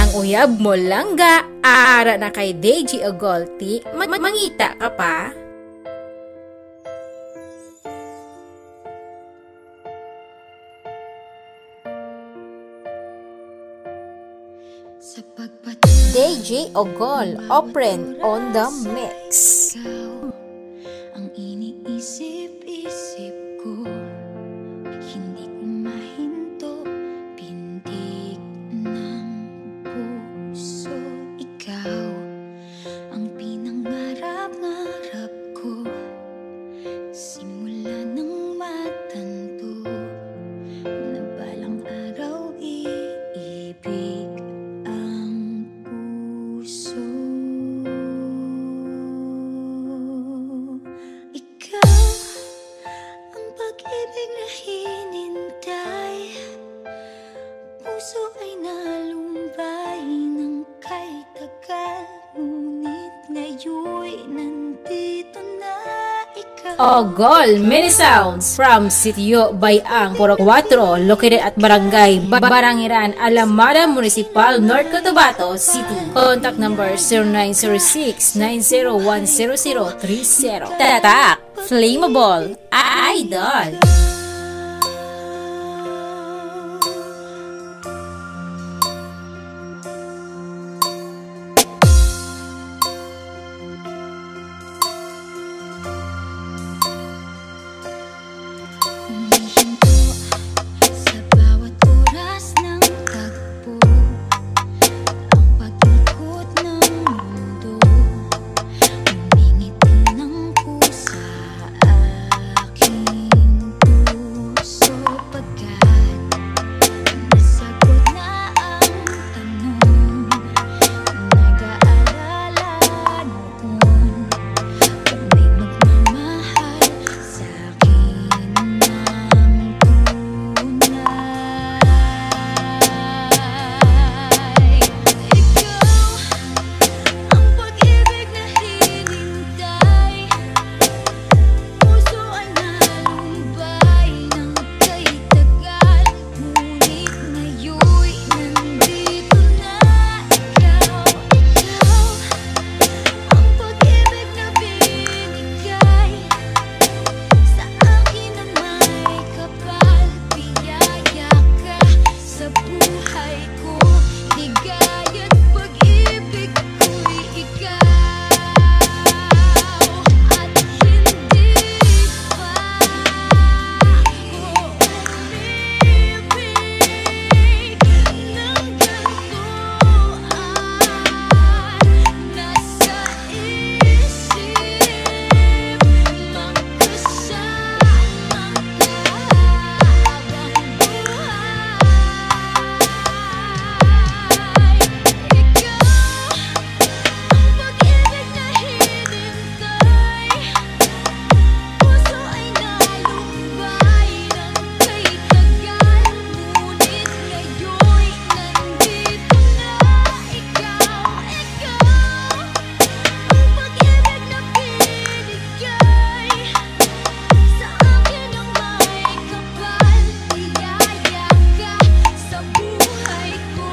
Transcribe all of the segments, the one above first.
Ang uyab mo langga, aara na kay Deji Ogolti, mangita ka pa? DJ Ogol, Opren on the mix. Ang iniisip-isip ko, hindi ko mahinto, pintig ng puso. Ikaw ang pinangarap-ngarap ko, simula nang matanto na balang araw iibig ang puso. Ikaw ang pag-ibig na hinintay, puso ay nalumbay ng kay tagal, ngunit ngayon'y nandito na ikaw. Ogol Mini Sounds from Sitio Bayang, Purok 4, located at Barangay Barangiran, Alamada Municipal, North Cotabato City. Contact number 0906-9010030. Tatak Flammable Idol. Humihinto sa bawat oras ng tagpo, ang pag-ikot ng mundo, humingiti ng pusa aking puso. Pagkat nasagot na ang tanong, nag-aalala noon kung may magmamahal sa'kin ng tunay. Ikaw ang pag-ibig na hinintay, puso ay nalumbay ng kay tagal, ngunit ngayon'y nandito na ikaw. Ikaw ang pag-ibig na binigay sa akin ng may kapal, biyaya ka sa buhay ko, ligaya't pag-ibig ko'y ikaw. At hindi pa ako umibig ng ganito, nasa isip magkasamang kahabang buhay. Ikaw ang pag-ibig na hinintay, puso ay nalumbay ng kay tagal, ngunit ngayon'y nandito na ikaw. Ikaw ang pag-ibig na binigay sa akin ng may kapal, biyaya ka sa buhay ko,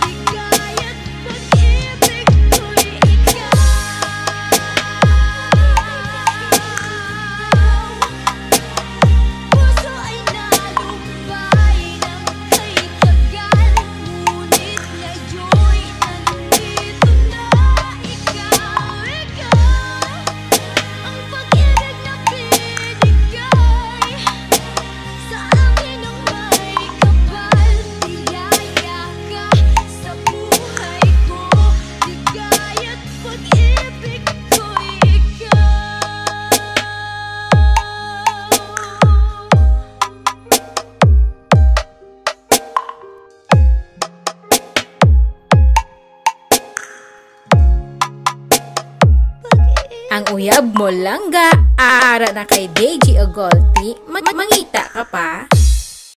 ligaya't pag-ibig ko'y ikaw. Puso ay nalumbay ng kay tagal, ngunit ngayon'y nandito na ikaw. Ikaw ang pag-ibig na binigay sa akin ng may kapal, biyaya ka sa buhay ko, ligaya't pag-ibig ko'y ikaw. Ang uyab mo langga, aara na kay Deji Ogolti, mangita ka pa?